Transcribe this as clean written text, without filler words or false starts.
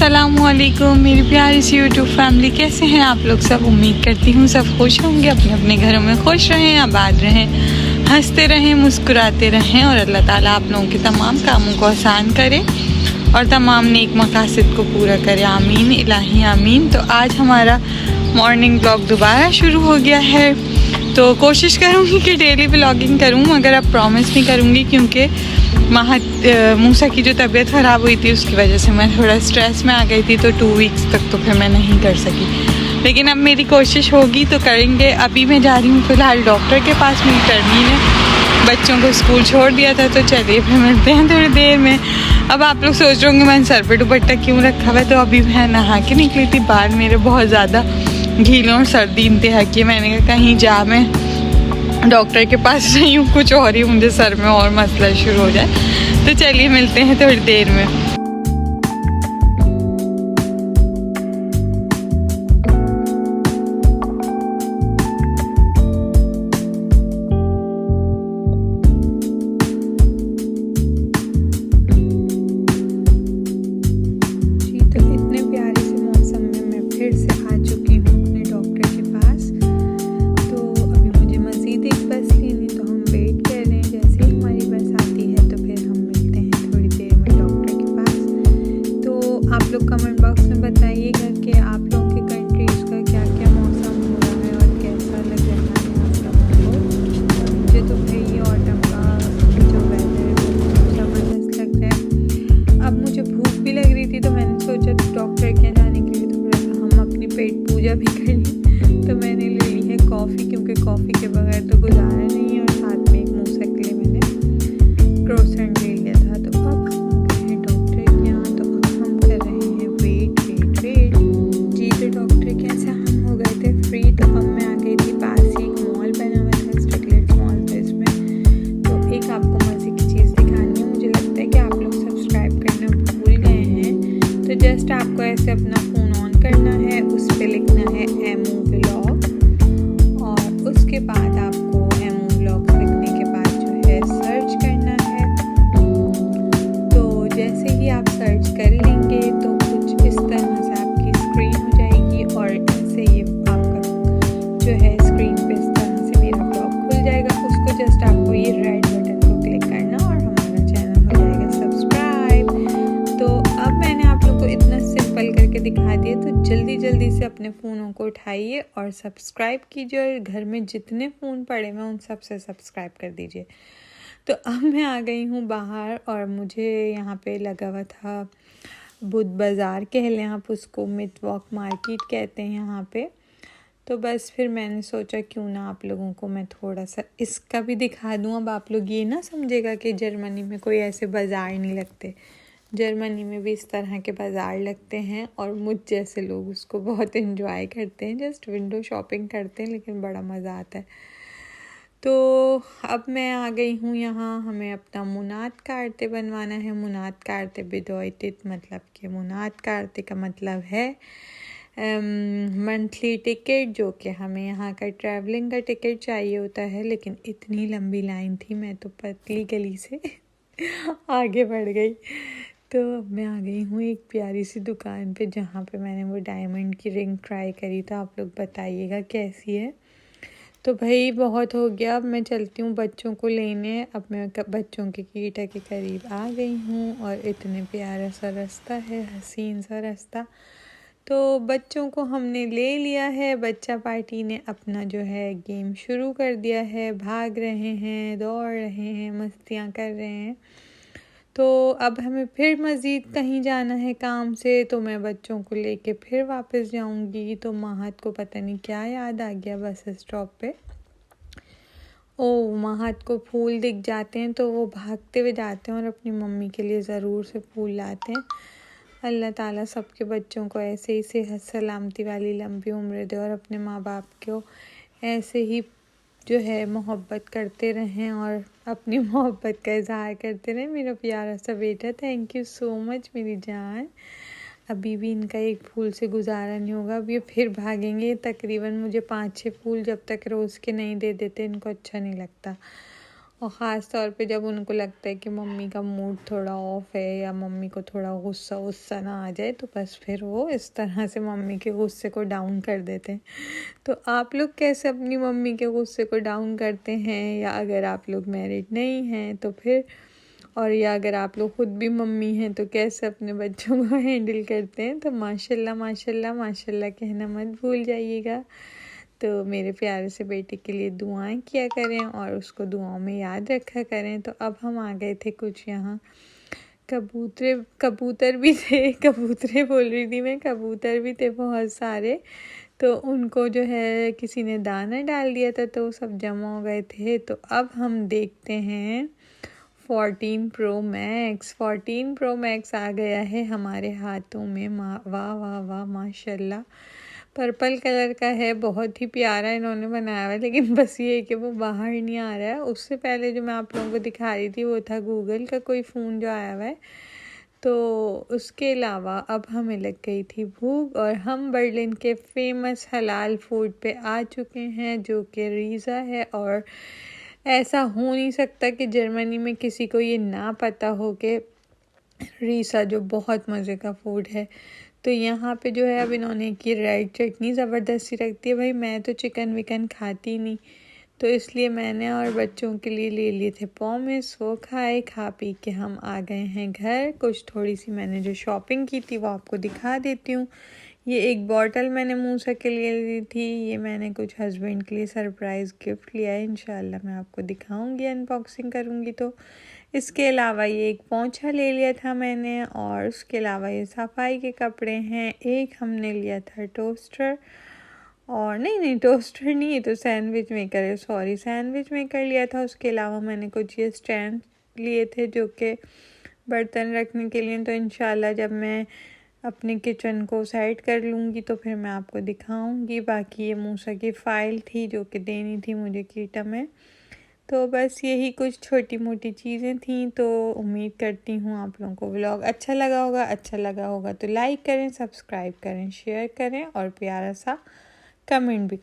अस्सलामुअलैकुम मेरी प्यारी सी यूट्यूब फैमिली, कैसे हैं आप लोग सब। उम्मीद करती हूँ सब खुश होंगे, अपने अपने घरों में खुश रहें, आबाद रहें, हंसते रहें, मुस्कुराते रहें और अल्लाह ताला आप लोगों के तमाम कामों को आसान करे और तमाम नेक मकासद को पूरा करे। आमीन इलाही आमीन। तो आज हमारा मॉर्निंग ब्लॉग दोबारा शुरू हो गया है, तो कोशिश करूँगी कि डेली व्लॉगिंग करूँ, मगर अब प्रॉमिस नहीं करूँगी क्योंकि मूसा की जो तबीयत ख़राब हुई थी उसकी वजह से मैं थोड़ा स्ट्रेस में आ गई थी, तो 2 वीक्स तक तो फिर मैं नहीं कर सकी। लेकिन अब मेरी कोशिश होगी तो करेंगे। अभी मैं जा रही हूँ फ़िलहाल डॉक्टर के पास, मेरी टर्मी ने बच्चों को स्कूल छोड़ दिया था, तो चलिए फिर मिलते हैं थोड़ी देर में। अब आप लोग सोच रहे होंगे मैंने सर पे दुपट्टा क्यों रखा हुआ है, तो अभी मैं नहा के निकली थी, बाल मेरे बहुत ज़्यादा गीले और सर्दी इंतहा की। मैंने कहा कहीं जा मैं डॉक्टर के पास नहीं हूँ, कुछ और ही मुझे सर में और मसला शुरू हो जाए। तो चलिए मिलते हैं थोड़ी देर में। कमेंट बॉक्स में बताइएगा कि आप लोगों के कंट्रीज़ का क्या क्या मौसम हो रहा है और कैसा लग रहा है आप लोगों को। मुझे तो भाई ये ऑटम का जो वेदर है वो ज़बरदस्त लग रहा है। अब मुझे भूख भी लग रही थी, तो मैंने सोचा डॉक्टर के यहाँ जाने के लिए थोड़ा सा हम अपनी पेट पूजा भी कर ली। तो मैंने ले ली है कॉफ़ी, क्योंकि कॉफ़ी के बगैर तो गुजारा नहीं है, और साथ में एक मूसा के लिए मैंने क्रोसेंट ले लिया था। तो अब जस्ट आपको ऐसे अपना फ़ोन ऑन करना है, उस पर लिखना है एमओ व्लॉग, और उसके बाद आपको एमओ व्लॉग लिखने के बाद जो है सर्च करना है। तो जैसे ही आप सर्च कर लेंगे तो कुछ इस तरह से आपकी स्क्रीन हो जाएगी, और ऐसे ही आपका जो है स्क्रीन पे इस तरह से मेरा व्लॉग खुल जाएगा। उसको जस्ट आपको ये रेड बटन को क्लिक करना और हमारा चैनल हो जाएगा सब्सक्राइब। तो अब मैंने आप लोग को इतना सिंपल करके दिखा दिया, तो जल्दी से अपने फ़ोनों को उठाइए और सब्सक्राइब कीजिए, और घर में जितने फ़ोन पड़े हुए उन सब से सब्सक्राइब कर दीजिए। तो अब मैं आ गई हूँ बाहर, और मुझे यहाँ पे लगा हुआ था बुध बाज़ार कह लें आप उसको, मिड वॉक मार्केट कहते हैं यहाँ पे। तो बस फिर मैंने सोचा क्यों ना आप लोगों को मैं थोड़ा सा इसका भी दिखा दूँ। अब आप लोग ये ना समझेगा कि जर्मनी में कोई ऐसे बाज़ार नहीं लगते, जर्मनी में भी इस तरह के बाज़ार लगते हैं, और मुझ जैसे लोग उसको बहुत एंजॉय करते हैं, जस्ट विंडो शॉपिंग करते हैं, लेकिन बड़ा मज़ा आता है। तो अब मैं आ गई हूँ यहाँ, हमें अपना मुनात कार्ते बनवाना है। मुनात कार्ते बेदौइtet मतलब कि मुनात कार्ते का मतलब है मंथली टिकट, जो कि हमें यहाँ का ट्रैवलिंग का टिकट चाहिए होता है। लेकिन इतनी लंबी लाइन थी, मैं तो पतली गली से आगे बढ़ गई। तो अब मैं आ गई हूँ एक प्यारी सी दुकान पे, जहाँ पे मैंने वो डायमंड की रिंग ट्राई करी। तो आप लोग बताइएगा कैसी है। तो भाई बहुत हो गया, अब मैं चलती हूँ बच्चों को लेने। अब मैं बच्चों के कीटा के करीब आ गई हूँ, और इतने प्यारा सा रास्ता है, हसीन सा रास्ता। तो बच्चों को हमने ले लिया है, बच्चा पार्टी ने अपना जो है गेम शुरू कर दिया है, भाग रहे हैं, दौड़ रहे हैं, मस्तियाँ कर रहे हैं। तो अब हमें फिर मज़ीद कहीं जाना है काम से, तो मैं बच्चों को लेके फिर वापस जाऊंगी। तो महत को पता नहीं क्या याद आ गया बस स्टॉप पे। महत को फूल दिख जाते हैं तो वो भागते हुए जाते हैं और अपनी मम्मी के लिए ज़रूर से फूल लाते हैं। अल्लाह ताला सबके बच्चों को ऐसे ही सेहत सलामती वाली लंबी उम्र दे, और अपने माँ बाप को ऐसे ही जो है मोहब्बत करते रहें और अपनी मोहब्बत का इजहार करते रहें। मेरा प्यारा सा बेटा, थैंक यू सो मच मेरी जान। अभी भी इनका एक फूल से गुजारा नहीं होगा, अब ये फिर भागेंगे। तकरीबन मुझे 5-6 फूल जब तक रोज़ के नहीं दे देते इनको अच्छा नहीं लगता। और ख़ास तौर पे जब उनको लगता है कि मम्मी का मूड थोड़ा ऑफ है या मम्मी को थोड़ा गुस्सा ना आ जाए, तो बस फिर वो इस तरह से मम्मी के गुस्से को डाउन कर देते हैं। तो आप लोग कैसे अपनी मम्मी के गुस्से को डाउन करते हैं, या अगर आप लोग मैरिड नहीं हैं तो फिर, और या अगर आप लोग ख़ुद भी मम्मी हैं तो कैसे अपने बच्चों को हैंडल करते हैं, तो माशाल्लाह माशाल्लाह माशाल्लाह कहना मत भूल जाइएगा। तो मेरे प्यारे से बेटे के लिए दुआएं किया करें और उसको दुआओं में याद रखा करें। तो अब हम आ गए थे कुछ यहाँ कबूतर भी थे, कबूतरे बोल रही थी मैं, कबूतर भी थे बहुत सारे। तो उनको जो है किसी ने दाना डाल दिया था तो सब जमा हो गए थे। तो अब हम देखते हैं 14 Pro Max आ गया है हमारे हाथों में। वाह वाह वाह माशाल्लाह, पर्पल कलर का है, बहुत ही प्यारा इन्होंने बनाया हुआ है, लेकिन बस ये है कि वो बाहर नहीं आ रहा है। उससे पहले जो मैं आप लोगों को दिखा रही थी वो था गूगल का कोई फ़ोन जो आया हुआ है। तो उसके अलावा अब हमें लग गई थी भूख और हम बर्लिन के फेमस हलाल फूड पे आ चुके हैं, जो कि रीज़ा है। और ऐसा हो नहीं सकता कि जर्मनी में किसी को ये ना पता हो कि रीसा जो बहुत मज़े का फूड है। तो यहाँ पे जो है अब इन्होंने की रेड चटनी ज़बरदस्ती रख दी है। भाई मैं तो चिकन विकन खाती नहीं, तो इसलिए मैंने और बच्चों के लिए ले लिए थे पॉमिस, वो खाए। खा पी के हम आ गए हैं घर। कुछ थोड़ी सी मैंने जो शॉपिंग की थी वो आपको दिखा देती हूँ। ये एक बॉटल मैंने मूसा के लिए ली थी, ये मैंने कुछ हस्बैंड के लिए सरप्राइज़ गिफ्ट लिया है, इंशाल्लाह मैं आपको दिखाऊंगी अनबॉक्सिंग करूँगी तो। इसके अलावा ये एक पोंछा ले लिया था मैंने, और उसके अलावा ये सफाई के कपड़े हैं। एक हमने लिया था टोस्टर, और नहीं टोस्टर नहीं, ये तो सैंडविच मेकर है, सॉरी सैंडविच मेकर लिया था। उसके अलावा मैंने कुछ ये स्टैंड लिए थे जो कि बर्तन रखने के लिए। तो इंशाल्लाह जब मैं अपने किचन को सेट कर लूँगी तो फिर मैं आपको दिखाऊंगी। बाकी ये मूसा की फ़ाइल थी जो कि देनी थी मुझे कीटा में। तो बस यही कुछ छोटी मोटी चीज़ें थी। तो उम्मीद करती हूँ आप लोगों को व्लॉग अच्छा लगा होगा तो लाइक करें, सब्सक्राइब करें, शेयर करें और प्यारा सा कमेंट भी करें।